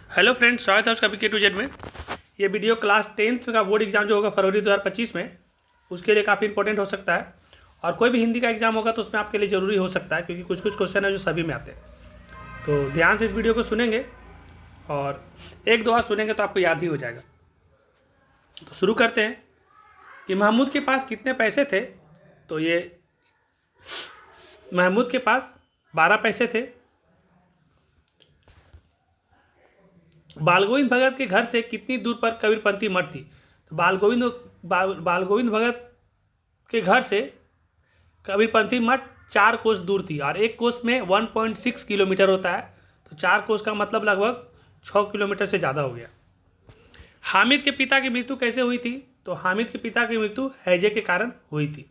Hello friends, स्वागत है आपका के टू जेड में। ये वीडियो क्लास 10th का बोर्ड एग्जाम जो होगा फरवरी 2025 में, उसके लिए काफ़ी इंपॉर्टेंट हो सकता है। और कोई भी हिंदी का एग्जाम होगा तो उसमें आपके लिए ज़रूरी हो सकता है, क्योंकि कुछ कुछ क्वेश्चन है जो सभी में आते हैं। तो ध्यान से इस वीडियो को सुनेंगे और एक दो बार सुनेंगे तो आपको याद ही हो जाएगा। तो शुरू करते हैं कि महमूद के पास कितने पैसे थे। तो ये महमूद के पास 12 पैसे थे। बालगोविंद भगत के घर से कितनी दूर पर कबीरपंथी मठ थी। तो बालगोविंद भगत के घर से कबीरपंथी मठ 4 कोस दूर थी, और एक कोस में 1.6 किलोमीटर होता है। तो 4 कोस का मतलब लगभग 6 किलोमीटर से ज़्यादा हो गया। हामिद के पिता की मृत्यु कैसे हुई थी। तो हामिद के पिता की मृत्यु हैजे के कारण हुई थी।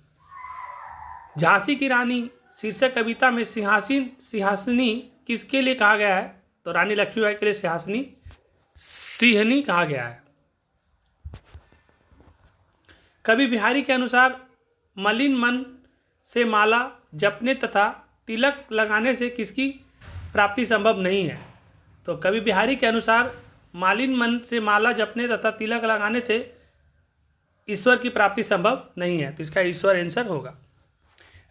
झांसी की रानी शीर्षक कविता में सिंहासनी किसके लिए कहा गया है। तो रानी लक्ष्मीबाई के लिए सिंहनी कहा गया है। कवि बिहारी के अनुसार मलिन मन से माला जपने तथा तिलक लगाने से किसकी प्राप्ति संभव नहीं है। तो कवि बिहारी के अनुसार मलिन मन से माला जपने तथा तिलक लगाने से ईश्वर की प्राप्ति संभव नहीं है। तो इसका ईश्वर आंसर होगा।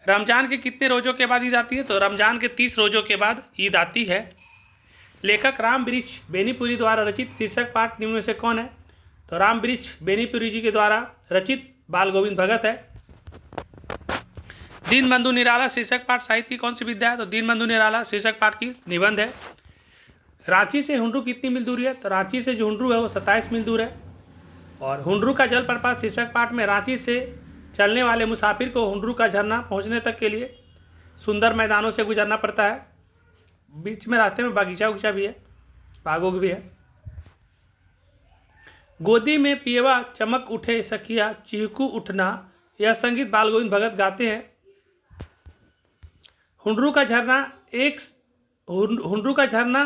रमजान के कितने रोज़ों के बाद ईद आती है। तो रमजान के 30 रोज़ों के बाद ईद आती है। लेखक राम वृक्ष बेनीपुरी द्वारा रचित शीर्षक पाठ निम्न में से कौन है। तो राम वृक्ष बेनीपुरी जी के द्वारा रचित बाल गोविंद भगत है। दीनबंधु निराला शीर्षक पाठ साहित्य की कौन सी विद्या है। तो दीनबंधु निराला शीर्षक पाठ की निबंध है। रांची से हुंड्रू कितनी मील दूरी है। तो रांची से जो हुंड्रू है वो 27 मील दूर है। और हुंड्रू का जलप्रपात शीर्षक पाठ में रांची से चलने वाले मुसाफिर को हुंड्रू का झरना पहुंचने तक के लिए सुंदर मैदानों से गुजरना पड़ता है। बीच में रास्ते में बागीचा उगीचा भी है, बागोग भी है। गोदी में पियवा चमक उठे सखिया चिहकू उठना, यह संगीत बाल गोविंद भगत गाते हैं। हुंड्रू का झरना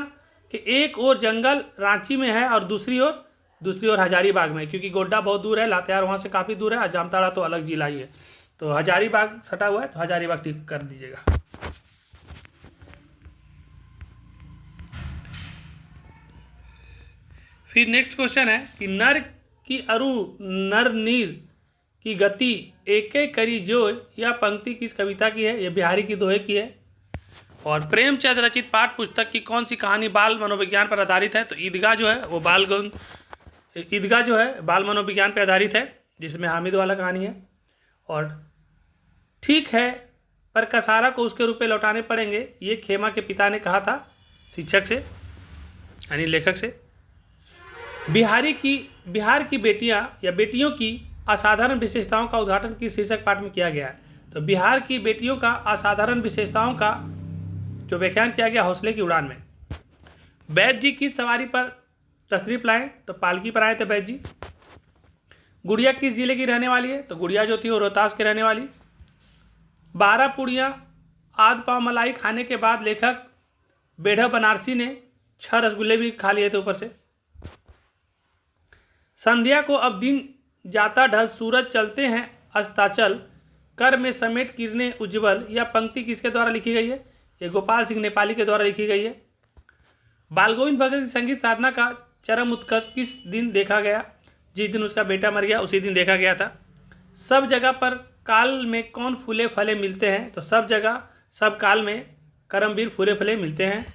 के एक ओर जंगल रांची में है और दूसरी ओर हजारीबाग में, क्योंकि गोड्डा बहुत दूर है, लातेहार वहाँ से काफ़ी दूर है, और जामताड़ा तो अलग जिला ही है। तो हजारीबाग सटा हुआ है, तो हजारीबाग ठीक कर दीजिएगा। फिर नेक्स्ट क्वेश्चन है कि नर की अरु नर नीर की गति एक करी जो, यह पंक्ति किस कविता की है। यह बिहारी की दोहे की है। और प्रेमचंद रचित पाठ पुस्तक की कौन सी कहानी बाल मनोविज्ञान पर आधारित है। तो ईदगाह जो है वो बाल मनोविज्ञान पर आधारित है, जिसमें हामिद वाला कहानी है। और ठीक है पर कसारा को उसके रुपए लौटाने पड़ेंगे, ये खेमा के पिता ने कहा था शिक्षक से, यानी लेखक से। बिहार की बेटियां या बेटियों की असाधारण विशेषताओं का उद्घाटन किस शीर्षक पाठ में किया गया है। तो बिहार की बेटियों का असाधारण विशेषताओं का जो व्याख्यान किया गया हौसले की उड़ान में। वैद्य जी किस सवारी पर तशरीफ लाए। तो पालकी पर आए थे वैद्य जी। गुड़िया किस जिले की रहने वाली है। तो गुड़िया जो थी वो रोहतास की रहने वाली। 12 पुड़िया आध पाव मलाई खाने के बाद लेखक बेढ़ा बनारसी ने 6 रसगुल्ले भी खा लिए थे ऊपर से। संध्या को अब दिन जाता ढल सूरज चलते हैं अस्ताचल, कर में समेट किरणें उज्ज्वल, यह पंक्ति किसके द्वारा लिखी गई है। ये गोपाल सिंह नेपाली के द्वारा लिखी गई है। बालगोविंद भगत की संगीत साधना का चरम उत्कर्ष किस दिन देखा गया। जिस दिन उसका बेटा मर गया उसी दिन देखा गया था। सब जगह पर काल में कौन फूले फले मिलते हैं। तो सब जगह सब काल में करमवीर फूले फले मिलते हैं।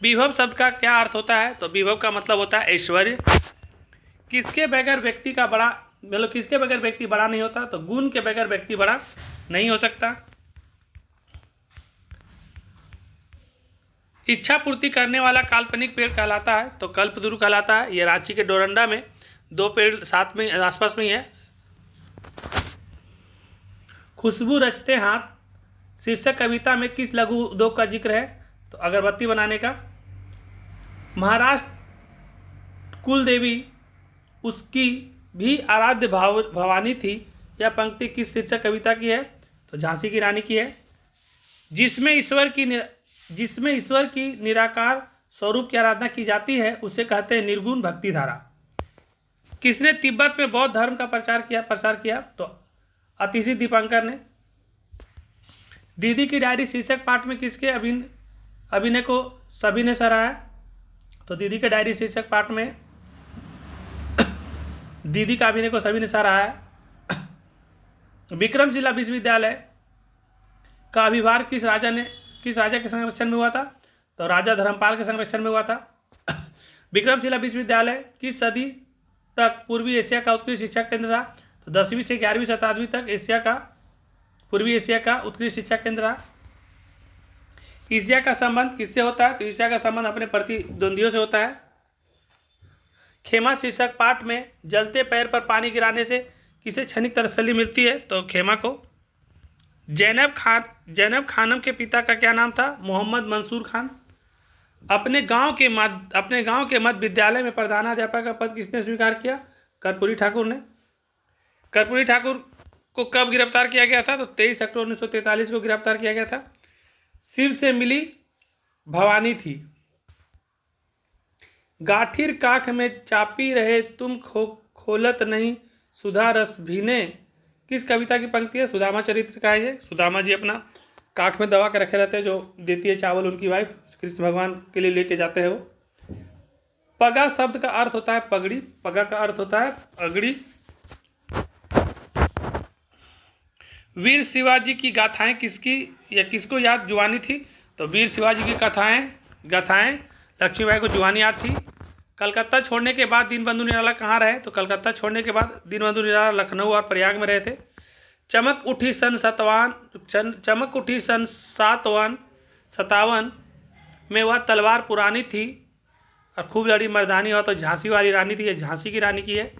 विभव शब्द का क्या अर्थ होता है। तो विभव का मतलब होता है ऐश्वर्य। किसके बगैर व्यक्ति बड़ा नहीं होता। तो गुण के बगैर व्यक्ति बड़ा नहीं हो सकता। इच्छा पूर्ति करने वाला काल्पनिक पेड़ कहलाता है। तो कल्पतरु कहलाता है। ये रांची के डोरंडा में 2 पेड़ साथ में आसपास में ही है। खुशबू रचते हाथ शीर्षक कविता में किस लघु उद्योग का जिक्र है। तो अगरबत्ती बनाने का। महाराष्ट्र कुल देवी उसकी भी आराध्य भवानी थी, यह पंक्ति किस शीर्षक कविता की है। तो झांसी की रानी की है। जिसमें ईश्वर की निराकार स्वरूप की आराधना की जाती है उसे कहते हैं निर्गुण भक्ति धारा। किसने तिब्बत में बौद्ध धर्म का प्रसार किया। तो अतिशी दीपंकर ने। दीदी की डायरी शीर्षक पाठ में किसके अभिनय को सभी ने सराहा। तो दीदी के डायरी शीर्षक पाठ में दीदी का अभिनय को सभी ने सराहा है। विक्रमशिला विश्वविद्यालय का अभिभार किस राजा के संरक्षण में हुआ था? तो राजा धर्मपाल के संरक्षण में हुआ था। विक्रमशिला विश्वविद्यालय किस सदी तक पूर्वी एशिया का उत्कृष्ट शिक्षा केंद्र रहा? तो 10वीं से 11वीं शताब्दी तक पूर्वी एशिया का उत्कृष्ट शिक्षा केंद्र रहा। ईर्ष्या का संबंध किससे होता है? तो ईर्ष्या का संबंध अपने प्रतिद्वंदियों से होता है। खेमा शीर्षक पाठ में जलते पैर पर पानी गिराने से किसे क्षणिक तसल्ली मिलती है? तो खेमा को। जैनब खानम के पिता का क्या नाम था? मोहम्मद मंसूर खान। अपने गांव के मध्य विद्यालय में प्रधानाध्यापक का पद किसने स्वीकार किया? कर्पूरी ठाकुर ने। कर्पूरी ठाकुर को कब गिरफ्तार किया गया था? तो 23 अक्टूबर 1943 को गिरफ्तार किया गया था। शिव से मिली भवानी थी। गाठिर काख में चापी रहे तुम खोलत नहीं सुधा रस भीने किस कविता की पंक्ति है? सुदामा चरित्र का है ये। सुदामा जी अपना काख में दबा के रखे रहते हैं, जो देती है चावल उनकी वाइफ, कृष्ण भगवान के लिए लेके जाते हैं वो। पगा शब्द का अर्थ होता है पगड़ी। पगा का अर्थ होता है पगड़ी। वीर शिवाजी की गाथाएं किसको याद जुबानी थी? तो वीर शिवाजी की गाथाएं लक्ष्मीबाई को जुबानी याद थी। कलकत्ता छोड़ने के बाद दीनबंधु निराला कहाँ रहे? तो कलकत्ता छोड़ने के बाद दीनबंधु निराला लखनऊ और प्रयाग में रहे थे। चमक उठी सन 57 में वह तलवार पुरानी थी और खूब लड़ी मर्दानी हो तो झांसी वाली रानी थी। ये झांसी की रानी की है।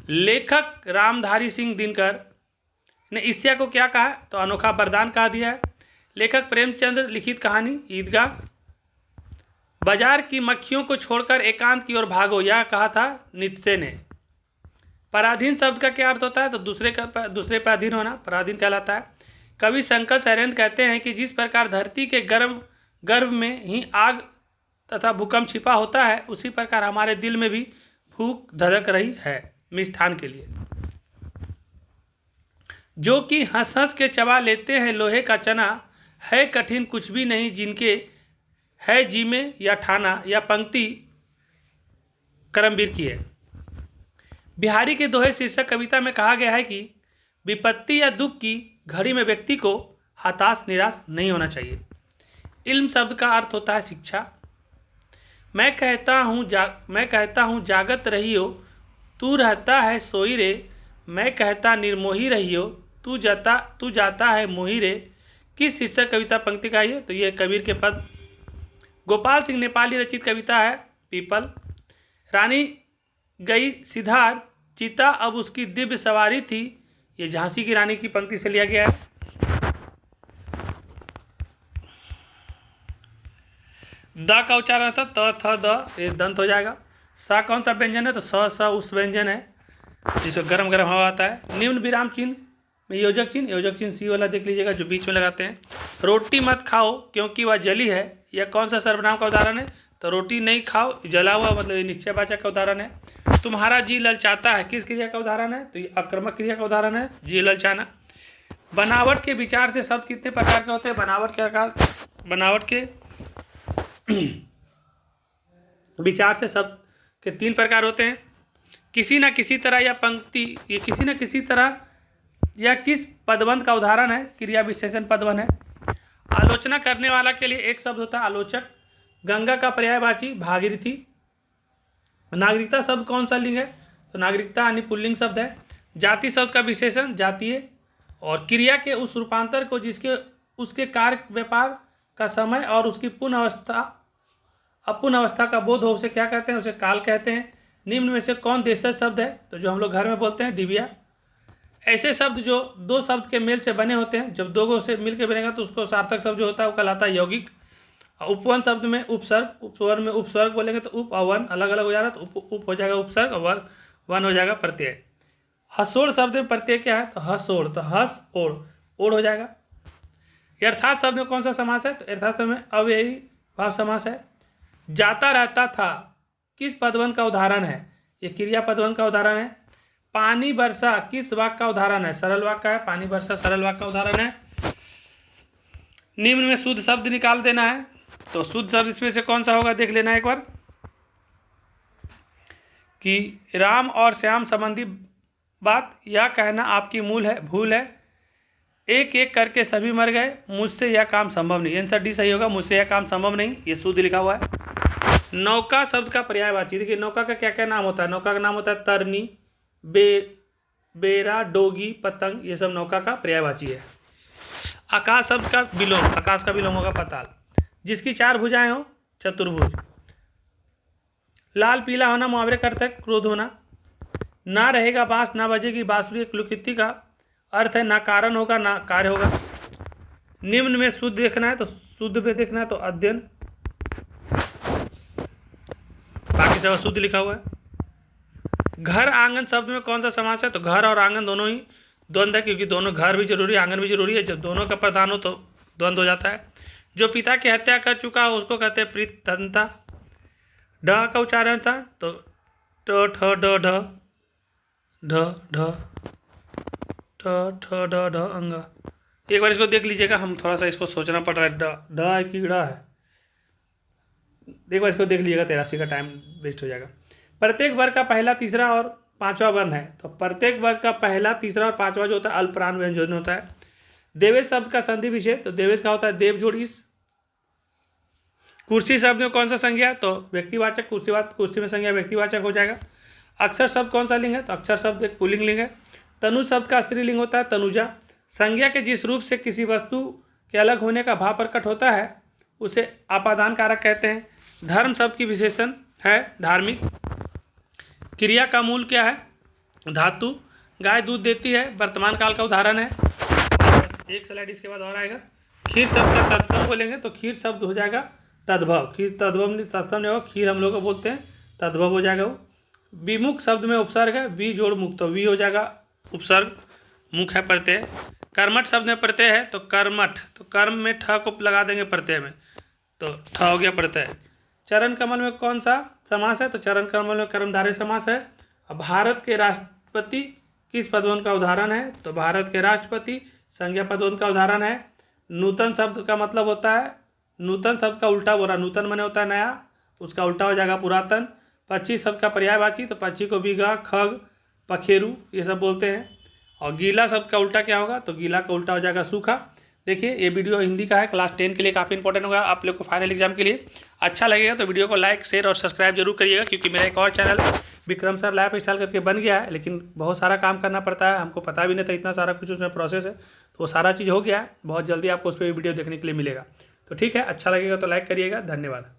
लेखक रामधारी सिंह दिनकर ने ईर्ष्या को क्या कहा? तो अनोखा वरदान कहा दिया है। लेखक प्रेमचंद लिखित कहानी ईदगाह। बाजार की मक्खियों को छोड़कर एकांत की ओर भागो, यह कहा था नीत्शे ने। पराधीन शब्द का क्या अर्थ होता है? तो दूसरे पर अधीन होना पराधीन कहलाता है। कवि शंकर सैरेंद्र कहते हैं कि जिस प्रकार धरती के गर्भ में ही आग तथा भूकंप छिपा होता है, उसी प्रकार हमारे दिल में भी भूख धधक रही है मिष्ठान के लिए। जो कि हंस हंस के चबा लेते हैं लोहे का चना, है कठिन कुछ भी नहीं जिनके है जी में या ठाना। या पंक्ति करमवीर की है। बिहारी के दोहे शीर्षक कविता में कहा गया है कि विपत्ति या दुख की घड़ी में व्यक्ति को हताश निराश नहीं होना चाहिए। इल्म शब्द का अर्थ होता है शिक्षा। मैं कहता हूँ जागत रहियो, तू रहता है सोई रे। मैं कहता निर्मोही रहियो, तू जाता है मोही रे। किस शीर्षक कविता पंक्ति का ये? तो ये कबीर के पद। गोपाल सिंह नेपाली रचित कविता है पीपल। रानी गई सिधार, चिता अब उसकी दिव्य सवारी थी। ये झांसी की रानी की पंक्ति से लिया गया है। द का उच्चारण था त थ द, ये दंत हो जाएगा। सा कौन सा व्यंजन है? तो स उस व्यंजन है जिसको गरम गरम हवा आता है। निम्न विराम चिन्ह में योजक चिन्ह सी वाला देख लीजिएगा जो बीच में लगाते हैं। रोटी मत खाओ क्योंकि वह जली है, यह कौन सा सर्वनाम का उदाहरण है? तो रोटी नहीं खाओ जला हुआ, मतलब ये निश्चयवाचक का उदाहरण है। तुम्हारा जी ललचाता है, किस क्रिया का उदाहरण है? तो ये आक्रामक क्रिया का उदाहरण है, जी ललचाना। बनावट के विचार से शब्द कितने प्रकार के होते हैं? बनावट के विचार से शब्द के 3 प्रकार होते हैं। किसी न किसी तरह या पंक्ति, ये किसी न किसी तरह या किस पदबंध का उदाहरण है? क्रिया विशेषण पदबंध है। आलोचना करने वाला के लिए एक शब्द होता है आलोचक। गंगा का पर्यायवाची भागीरथी। नागरिकता शब्द कौन सा लिंग है? तो नागरिकता यानी पुल्लिंग शब्द है। जाति शब्द का विशेषण जातीय। और क्रिया के उस रूपांतर को जिसके उसके कार्य व्यापार का समय और उसकी अपूर्ण अवस्था का बोध हो, उसे क्या कहते हैं? उसे काल कहते हैं। निम्न में से कौन देशज शब्द है? तो जो हम लोग घर में बोलते हैं डिबिया। ऐसे शब्द जो 2 शब्द के मेल से बने होते हैं, जब 2 से मिल के बनेगा तो उसको सार्थक शब्द जो होता है वो कहलाता है यौगिक। उपवन शब्द में उपसर्ग, उपस्वर में उपसर्ग बोलेंगे तो उप और वन अलग अलग हो जाएगा, तो उप हो जाएगा उपसर्ग और वन हो जाएगा प्रत्यय। हसोड़ शब्द में प्रत्यय क्या है? तो हसोड़, तो हस ओढ़ हो जाएगा। यथार्थ शब्द में कौन सा समास है? तो यथार्थ में अव्ययी भाव समास है। जाता रहता था किस पदबंध का उदाहरण है? ये क्रिया पदबंध का उदाहरण है। पानी बरसा किस वाक्य का उदाहरण है? सरल वाक्य का है। पानी बरसा सरल वाक्य का उदाहरण है। निम्न में शुद्ध शब्द निकाल देना है, तो शुद्ध शब्द इसमें से कौन सा होगा देख लेना एक बार। कि राम और श्याम संबंधी बात, यह कहना आपकी भूल है। एक एक करके सभी मर गए, मुझसे यह काम संभव नहीं। आंसर डी सही होगा, मुझसे यह काम संभव नहीं, ये शुद्ध लिखा हुआ है। नौका शब्द का पर्यायवाची, देखिए नौका का क्या क्या नाम होता है। नौका का नाम होता है तरनी, बेरा, डोगी, पतंग, ये सब नौका का पर्यायवाची है। आकाश शब्द का विलोम, आकाश का विलोम होगा पाताल। जिसकी 4 भुजाएं हो, चतुर्भुज। लाल पीला होना मुहावरे का अर्थ है क्रोध होना। ना रहेगा बांस ना बजेगी बांसुरी, एक लोकोक्ति का अर्थ है ना कारण होगा ना कार्य होगा। निम्न में शुद्ध देखना है तो शुद्ध पे देखना है तो अध्ययन, बाकी सब शुद्ध लिखा हुआ है। घर आंगन शब्द में कौन सा समास है, तो घर और आंगन दोनों ही द्वंद्व है, क्योंकि दोनों घर भी जरूरी है आंगन भी जरूरी है। जब दोनों का प्रधान हो तो द्वंद्व हो जाता है। जो पिता की हत्या कर चुका हो उसको कहते हैं प्रीतंता। ढ का उच्चारण था तो ट ठ ड ढ ढ ढ ठ ठ ड ढ अंगा। एक बार इसको देख लीजिएगा, हम थोड़ा सा इसको सोचना पड़ रहा है। ड है कि ड़ है, एक बार इसको देख लीजिएगा, 83 का टाइम वेस्ट हो जाएगा। प्रत्येक वर्ग का पहला, तीसरा और पांचवा वर्ण है, तो प्रत्येक वर्ग का पहला, तीसरा और पांचवा जो होता है अल्पप्राण व्यंजन होता है। देवेश शब्द का संधि विषय, तो देवेश का होता है देव जोड़ीस। कुर्सी शब्द में कौन सा संज्ञा, तो व्यक्तिवाचक, कुर्सी में संज्ञा व्यक्तिवाचक हो जाएगा। अक्षर शब्द कौन सा लिंग है, तो अक्षर शब्द एक पुल्लिंग लिंग है। तनुज शब्द का स्त्रीलिंग होता है तनुजा। संज्ञा के जिस रूप से किसी वस्तु के अलग होने का भाव प्रकट होता है उसे आपादान कारक कहते हैं। धर्म शब्द की विशेषण है धार्मिक। क्रिया का मूल क्या है, धातु। गाय दूध देती है, वर्तमान काल का उदाहरण है। एक स्लाइड इसके बाद और आएगा। खीर शब्द का तत्सम बोलेंगे तो खीर शब्द हो जाएगा तद्भव। खीर तद्भव तत्सम नहीं होगा, खीर हम लोग को बोलते हैं, तद्भव हो जाएगा वो। विमुख शब्द में उपसर्ग है, वी जोड़ मुख, तो वी हो जाएगा उपसर्ग, मुख है प्रत्यय। कर्मठ शब्द में प्रत्यय है तो कर्मठ, तो कर्म में ठ को लगा देंगे प्रत्यय में, तो ठ हो गया प्रत्यय। चरण कमल में कौन सा समास है, तो चरण कमल में कर्मधारय समास है। अब भारत के राष्ट्रपति किस पदवन का उदाहरण है, तो भारत के राष्ट्रपति संज्ञा पदवन का उदाहरण है। नूतन शब्द का मतलब होता है, नूतन शब्द का उल्टा बोला, नूतन माने होता है नया, उसका उल्टा हो जाएगा पुरातन। पक्षी शब्द का पर्यायवाची, तो पक्षी को बीघा, खग, पखेरु ये सब बोलते हैं। और गीला शब्द का उल्टा क्या होगा, तो गीला का उल्टा हो जाएगा सूखा। देखिए ये वीडियो हिंदी का है, क्लास 10 के लिए काफ़ी इंपॉर्टेंट होगा आप लोग को फाइनल एग्जाम के लिए। अच्छा लगेगा तो वीडियो को लाइक, शेयर और सब्सक्राइब जरूर करिएगा, क्योंकि मेरा एक और channel Vikram sir life style करके बन गया है, लेकिन बहुत सारा काम करना पड़ता है, हमको पता भी नहीं था इतना सारा कुछ उसमें प्रोसेस है, तो वो सारा चीज़ हो गया है। बहुत जल्दी आपको उस पर वीडियो देखने के लिए मिलेगा। तो ठीक है, अच्छा लगेगा तो लाइक करिएगा। धन्यवाद।